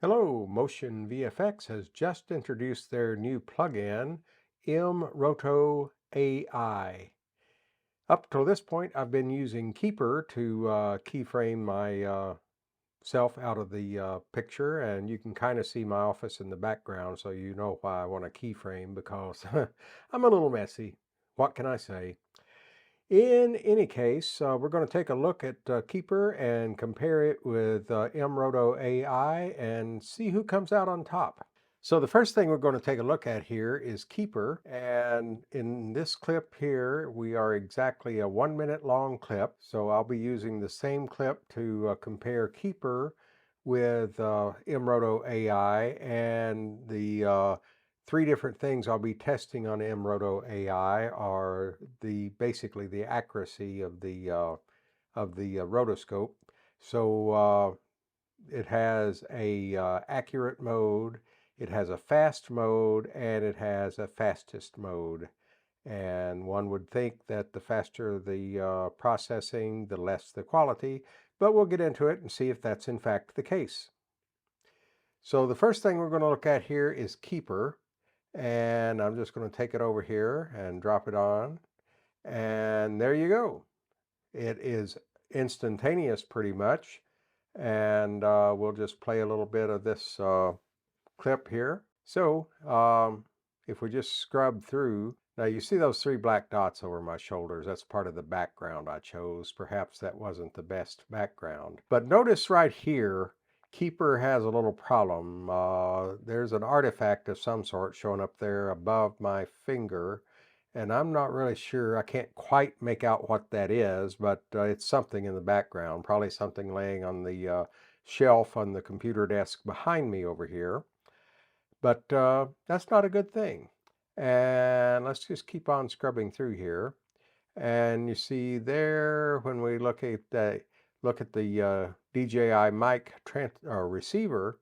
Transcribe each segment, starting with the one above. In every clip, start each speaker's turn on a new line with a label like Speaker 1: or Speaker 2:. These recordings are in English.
Speaker 1: Hello, MotionVFX has just introduced their new plugin, mRotoAI. Up till this point, I've been using Keyper to keyframe my self out of the picture, and you can kind of see my office in the background, so you know why I want a keyframe, because I'm a little messy. What can I say? In any case, we're going to take a look at Keyper and compare it with mRotoAI and see who comes out on top. So the first thing we're going to take a look at here is Keyper, and in this clip here we are exactly a 1 minute long clip. So I'll be using the same clip to compare Keyper with mRotoAI, and the three different things I'll be testing on mRotoAI are basically the accuracy of the rotoscope. So it has a accurate mode, it has a fast mode, and it has a fastest mode. And one would think that the faster the processing, the less the quality, but we'll get into it and see if that's in fact the case. So the first thing we're going to look at here is Keyper, and I'm just going to take it over here and drop it on, and there you go. It is instantaneous pretty much, and we'll just play a little bit of this clip here. So if we just scrub through, now you see those three black dots over my shoulders. That's part of the background I chose. Perhaps that wasn't the best background. But notice right here, Keyper has a little problem. There's an artifact of some sort showing up there above my finger, and I'm not really sure. I can't quite make out what that is, but it's something in the background, probably something laying on the shelf on the computer desk behind me over here. But that's not a good thing. And let's just keep on scrubbing through here. And you see there, when we look at the DJI mic receiver,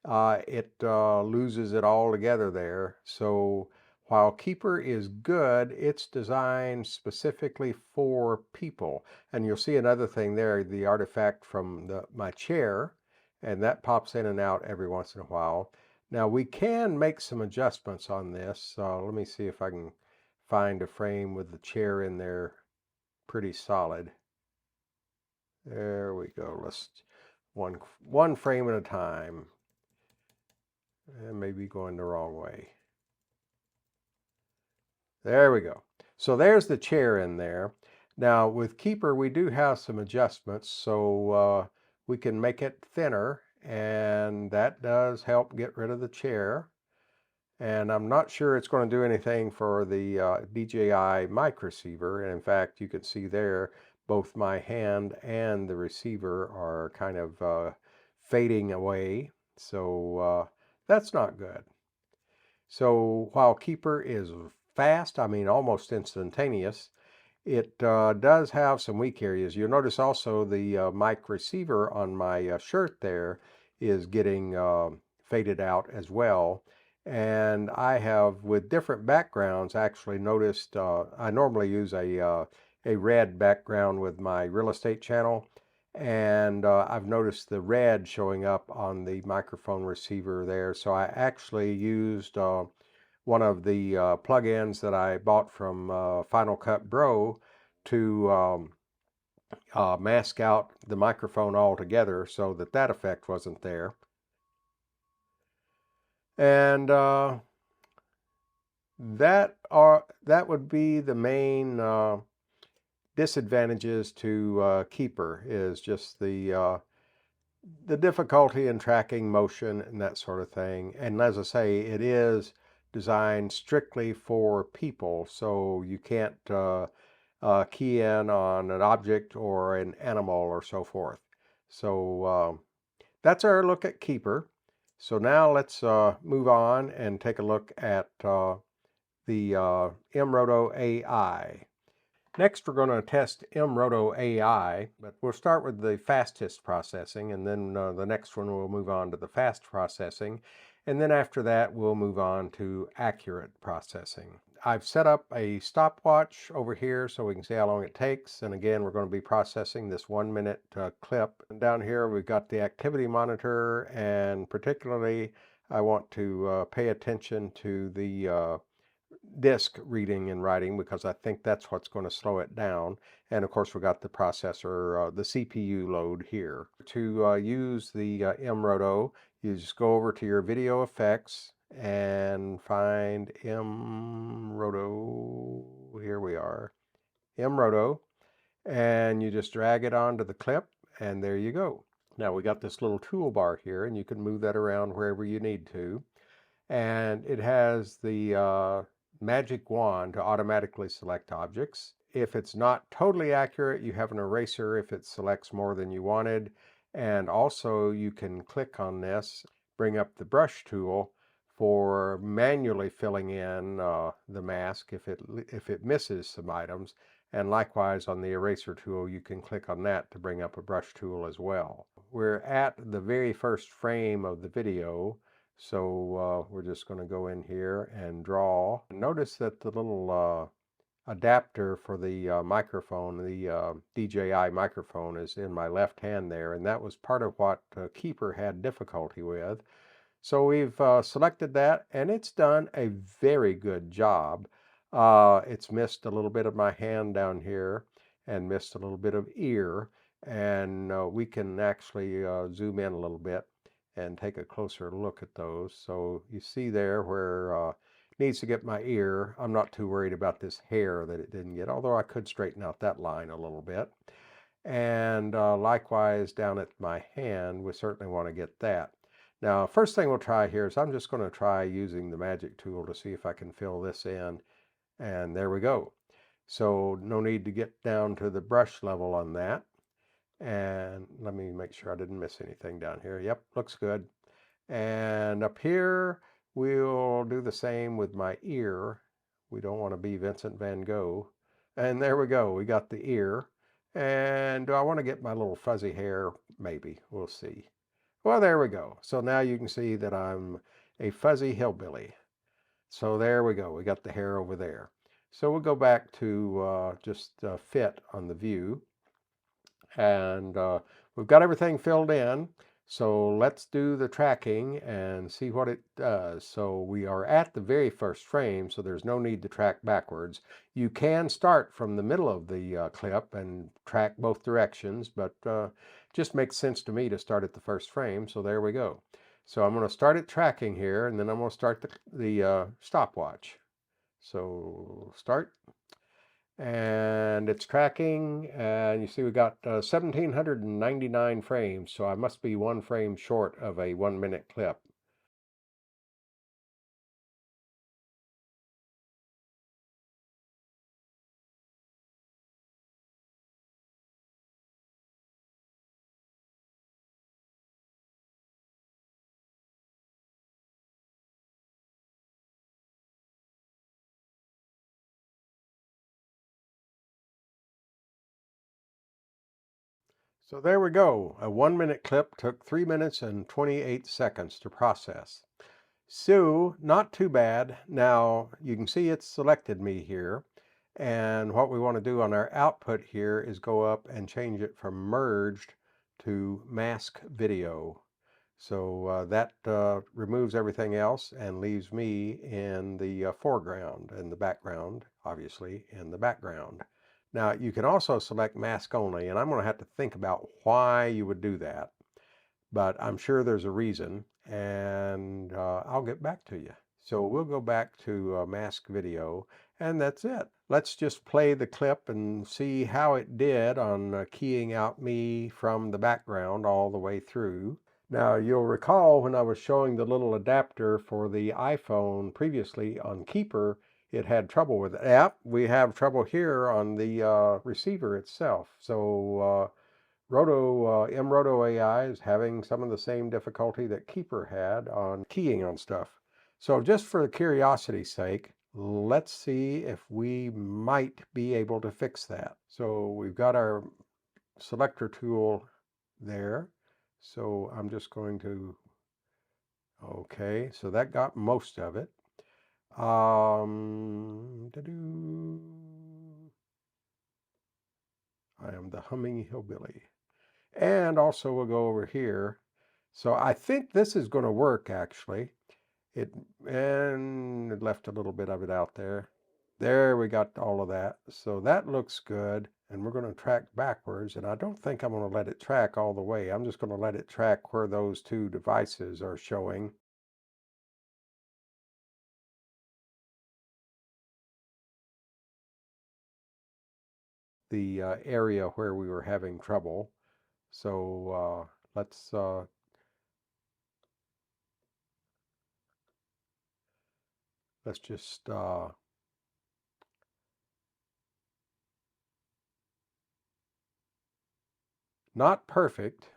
Speaker 1: it loses it all together there. So while Keyper is good, it's designed specifically for people. And you'll see another thing there, the artifact from my chair, and that pops in and out every once in a while. Now we can make some adjustments on this. Let me see if I can find a frame with the chair in there pretty solid. There we go. Let's one frame at a time. And maybe going the wrong way. There we go. So there's the chair in there. Now with Keyper, we do have some adjustments, so we can make it thinner, and that does help get rid of the chair. And I'm not sure it's going to do anything for the DJI mic receiver. And in fact, you can see there, both my hand and the receiver are kind of fading away. So that's not good. So while Keyper is fast, I mean almost instantaneous, it does have some weak areas. You'll notice also the mic receiver on my shirt there is getting faded out as well. And I have, with different backgrounds, actually noticed, I normally use a red background with my real estate channel, and I've noticed the red showing up on the microphone receiver there. So I actually used one of the plugins that I bought from Final Cut Pro to mask out the microphone altogether so that that effect wasn't there. And that would be the main disadvantages to Keyper, is just the difficulty in tracking motion and that sort of thing. And as I say, it is designed strictly for people, so you can't key in on an object or an animal or so forth. So that's our look at Keyper. So now let's move on and take a look at the mRotoAI. Next, we're going to test mRotoAI, but we'll start with the fastest processing, and then the next one we'll move on to the fast processing, and then after that we'll move on to accurate processing. I've set up a stopwatch over here so we can see how long it takes, and again we're going to be processing this 1 minute clip. And down here we've got the activity monitor, and particularly I want to pay attention to the disk reading and writing, because I think that's what's going to slow it down. And of course we got the processor, the CPU load here. To use the mRoto, you just go over to your video effects and find mRoto. Here we are, mRoto, and you just drag it onto the clip, and there you go. Now we got this little toolbar here, and you can move that around wherever you need to. And it has the magic wand to automatically select objects. If it's not totally accurate, you have an eraser if it selects more than you wanted. And also you can click on this, bring up the brush tool for manually filling in the mask if it misses some items. And likewise on the eraser tool, you can click on that to bring up a brush tool as well. We're at the very first frame of the video. So we're just going to go in here and draw. Notice that the little adapter for the microphone, the DJI microphone, is in my left hand there, and that was part of what Keyper had difficulty with. So we've selected that, and it's done a very good job. It's missed a little bit of my hand down here and missed a little bit of ear, and we can actually zoom in a little bit and take a closer look at those. So you see there where it needs to get my ear. I'm not too worried about this hair that it didn't get, although I could straighten out that line a little bit. And likewise down at my hand, we certainly want to get that. Now, first thing we'll try here is I'm just going to try using the magic tool to see if I can fill this in. And there we go. So no need to get down to the brush level on that. And let me make sure I didn't miss anything down here. Yep, looks good. And up here, we'll do the same with my ear. We don't want to be Vincent van Gogh. And there we go. We got the ear. And do I want to get my little fuzzy hair? Maybe. We'll see. Well, there we go. So now you can see that I'm a fuzzy hillbilly. So there we go. We got the hair over there. So we'll go back to just fit on the view. And we've got everything filled in. So let's do the tracking and see what it does. So we are at the very first frame, so there's no need to track backwards. You can start from the middle of the clip and track both directions, but just makes sense to me to start at the first frame. So there we go. So I'm going to start it tracking here, and then I'm going to start the stopwatch. So start. And it's tracking, and you see we got 1799 frames, so I must be 1 frame short of a 1 minute clip. So there we go. A 1 minute clip took 3 minutes and 28 seconds to process. So not too bad. Now you can see it's selected me here. And what we want to do on our output here is go up and change it from merged to mask video. So that removes everything else and leaves me in the foreground, and the background, obviously, in the background. Now you can also select mask only, and I'm going to have to think about why you would do that, but I'm sure there's a reason, and I'll get back to you. So we'll go back to mask video, and that's it. Let's just play the clip and see how it did on keying out me from the background all the way through. Now you'll recall when I was showing the little adapter for the iPhone previously on Keyper, it had trouble with it. Yep, we have trouble here on the receiver itself. So mRotoAI is having some of the same difficulty that Keyper had on keying on stuff. So just for curiosity's sake, Let's see if we might be able to fix that. So we've got our selector tool there. So I'm just going to, okay, so that got most of it. I am the humming hillbilly. And also we'll go over here. So I think this is going to work actually. And it left a little bit of it out there. There we got all of that. So that looks good. And we're going to track backwards. And I don't think I'm going to let it track all the way. I'm just going to let it track where those two devices are showing. The area where we were having trouble. So let's just not perfect,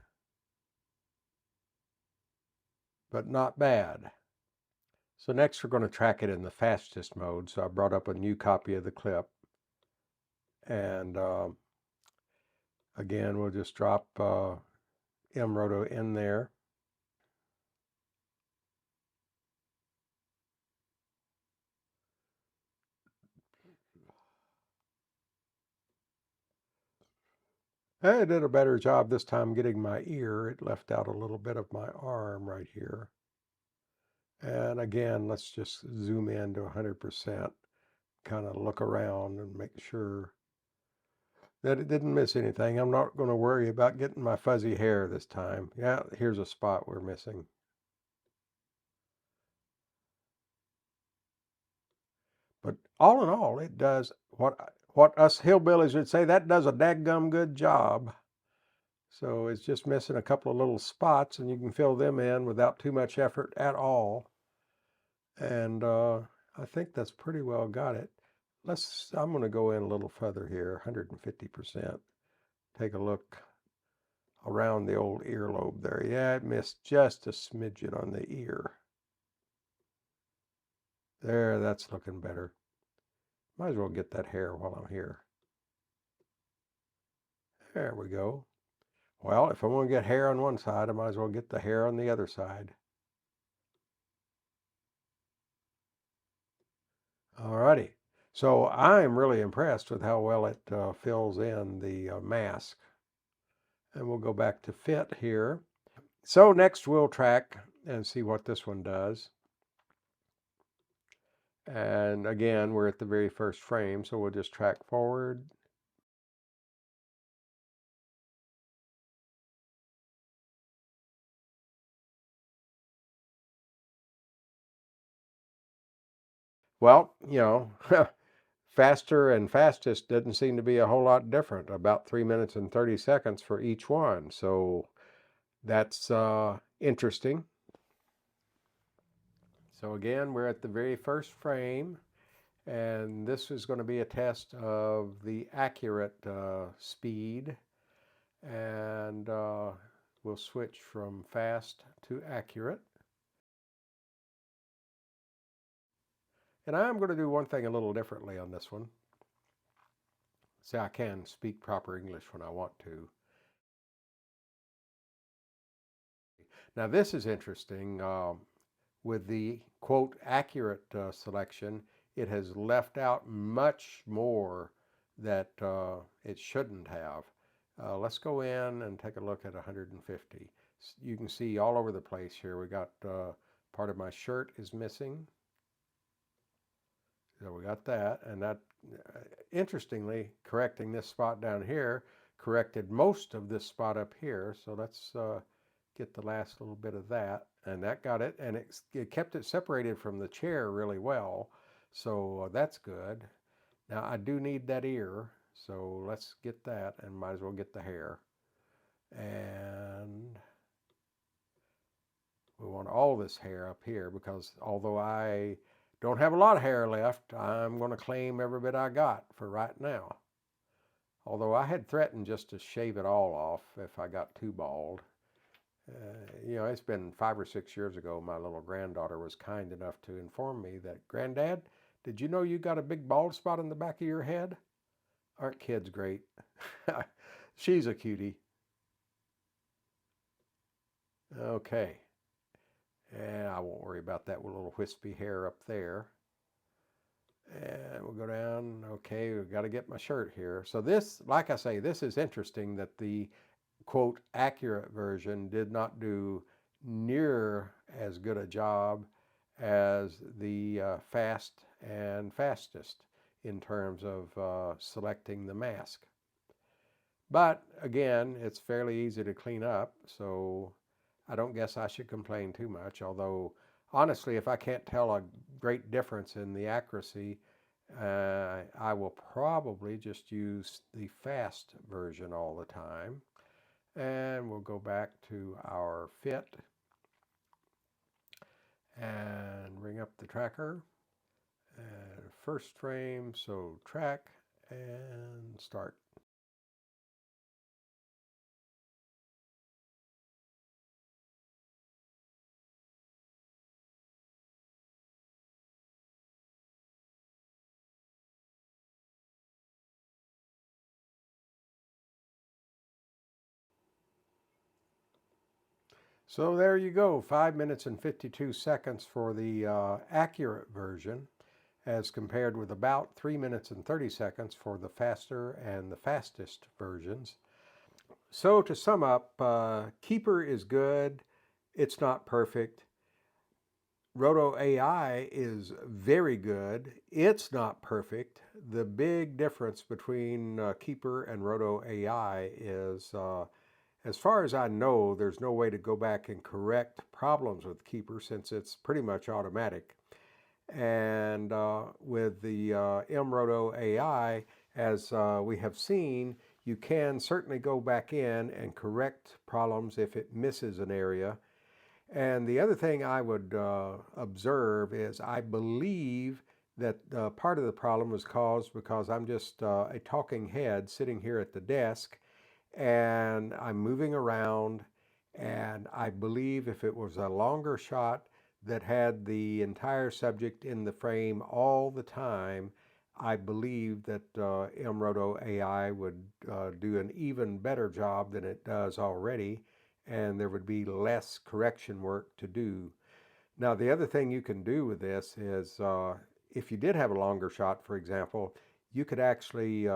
Speaker 1: but not bad. So next we're going to track it in the fastest mode. So I brought up a new copy of the clip. And again, we'll just drop mRoto in there. I did a better job this time getting my ear. It left out a little bit of my arm right here. And again, let's just zoom in to 100%, kind of look around and make sure that it didn't miss anything. I'm not going to worry about getting my fuzzy hair this time. Yeah, here's a spot we're missing. But all in all, it does what us hillbillies would say, that does a dadgum good job. So it's just missing a couple of little spots, and you can fill them in without too much effort at all. And I think that's pretty well got it. I'm going to go in a little further here, 150%. Take a look around the old earlobe there. Yeah, it missed just a smidgen on the ear. There, that's looking better. Might as well get that hair while I'm here. There we go. Well, if I want to get hair on one side, I might as well get the hair on the other side. Alrighty. So I'm really impressed with how well it fills in the mask. And we'll go back to fit here. So next we'll track and see what this one does. And again, we're at the very first frame, so we'll just track forward. Well, faster and fastest didn't seem to be a whole lot different, about 3 minutes and 30 seconds for each one. So that's interesting. So again, we're at the very first frame, and this is going to be a test of the accurate speed, and we'll switch from fast to accurate. And I'm going to do one thing a little differently on this one. See, I can speak proper English when I want to. Now this is interesting. With the quote accurate selection, it has left out much more that it shouldn't have. Let's go in and take a look at 150. You can see all over the place here. We got part of my shirt is missing. So we got that, and that, interestingly, correcting this spot down here, corrected most of this spot up here. So let's get the last little bit of that, and that got it, and it kept it separated from the chair really well. So that's good. Now I do need that ear, so let's get that, and might as well get the hair. And we want all this hair up here, because although I don't have a lot of hair left, I'm going to claim every bit I got for right now. Although I had threatened just to shave it all off if I got too bald. It's been 5 or 6 years ago, my little granddaughter was kind enough to inform me that, Granddad, Did you know you got a big bald spot on the back of your head? Aren't kids great? She's a cutie. Okay. And I won't worry about that little wispy hair up there. And we'll go down. Okay, we've got to get my shirt here. So this, like I say, this is interesting that the quote accurate version did not do near as good a job as the fast and fastest in terms of selecting the mask. But again, it's fairly easy to clean up, so I don't guess I should complain too much, although honestly, if I can't tell a great difference in the accuracy, I will probably just use the fast version all the time. And we'll go back to our fit and bring up the tracker. And first frame, so track and start. So there you go, 5 minutes and 52 seconds for the accurate version, as compared with about 3 minutes and 30 seconds for the faster and the fastest versions. So to sum up, Keyper is good. It's not perfect. MotionVFX is very good. It's not perfect. The big difference between Keyper and MotionVFX is as far as I know, there's no way to go back and correct problems with Keyper since it's pretty much automatic. And with the mRotoAI, as we have seen, you can certainly go back in and correct problems if it misses an area. And the other thing I would observe is I believe that part of the problem was caused because I'm just a talking head sitting here at the desk, and I'm moving around, and I believe if it was a longer shot that had the entire subject in the frame all the time, I believe that mRotoAI would do an even better job than it does already, and there would be less correction work to do. Now, the other thing you can do with this is if you did have a longer shot, for example, you could actually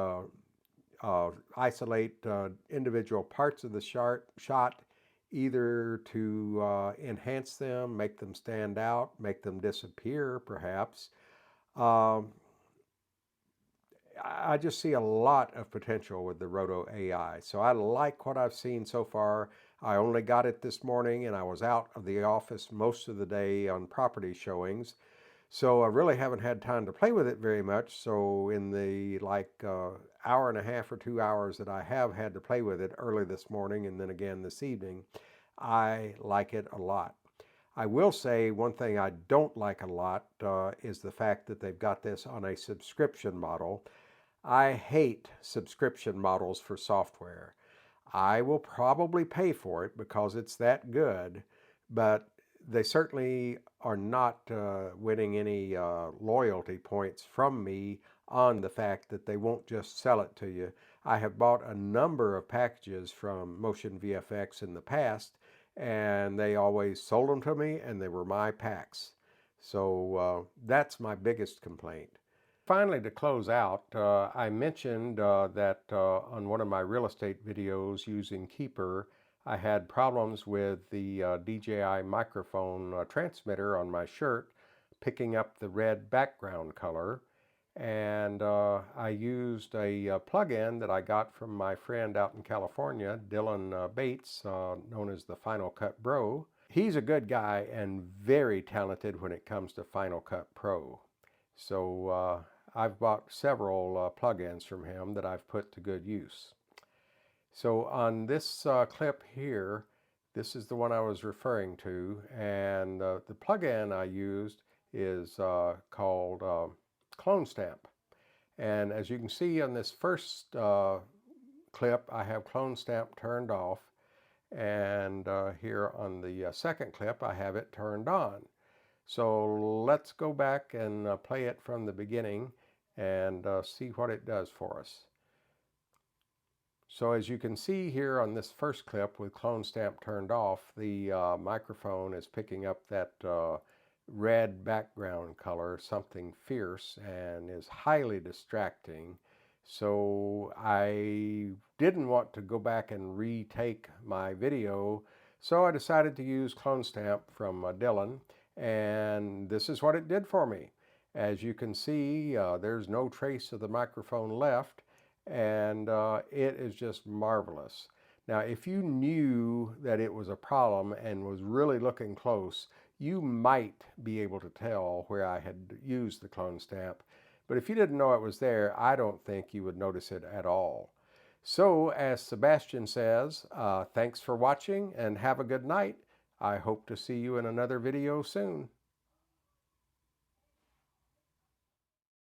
Speaker 1: isolate individual parts of the shot, either to enhance them, make them stand out, make them disappear perhaps. I just see a lot of potential with the MotionVFX. So I like what I've seen so far. I only got it this morning and I was out of the office most of the day on property showings. So I really haven't had time to play with it very much. So in the hour and a half or 2 hours that I have had to play with it early this morning and then again this evening, I like it a lot. I will say one thing I don't like a lot is the fact that they've got this on a subscription model. I hate subscription models for software. I will probably pay for it because it's that good, but they certainly are not winning any loyalty points from me on the fact that they won't just sell it to you. I have bought a number of packages from MotionVFX in the past, and they always sold them to me, and they were my packs. So that's my biggest complaint. Finally, to close out, I mentioned that on one of my real estate videos using Keyper, I had problems with the DJI microphone transmitter on my shirt picking up the red background color. And I used a plug-in that I got from my friend out in California, Dylan Bates, known as the Final Cut Bro. He's a good guy and very talented when it comes to Final Cut Pro. So I've bought several plugins from him that I've put to good use. So on this clip here, this is the one I was referring to, and the plugin I used is called Clone Stamp. And as you can see on this first clip, I have Clone Stamp turned off, and here on the second clip, I have it turned on. So let's go back and play it from the beginning and see what it does for us. So as you can see here on this first clip with clone stamp turned off, the microphone is picking up that red background color, something fierce, and is highly distracting. So I didn't want to go back and retake my video, so I decided to use clone stamp from Dylan, and this is what it did for me. As you can see, there's no trace of the microphone left, and it is just marvelous. Now, if you knew that it was a problem and was really looking close, you might be able to tell where I had used the clone stamp. But if you didn't know it was there, I don't think you would notice it at all. So, as Sebastian says, thanks for watching and have a good night. I hope to see you in another video soon.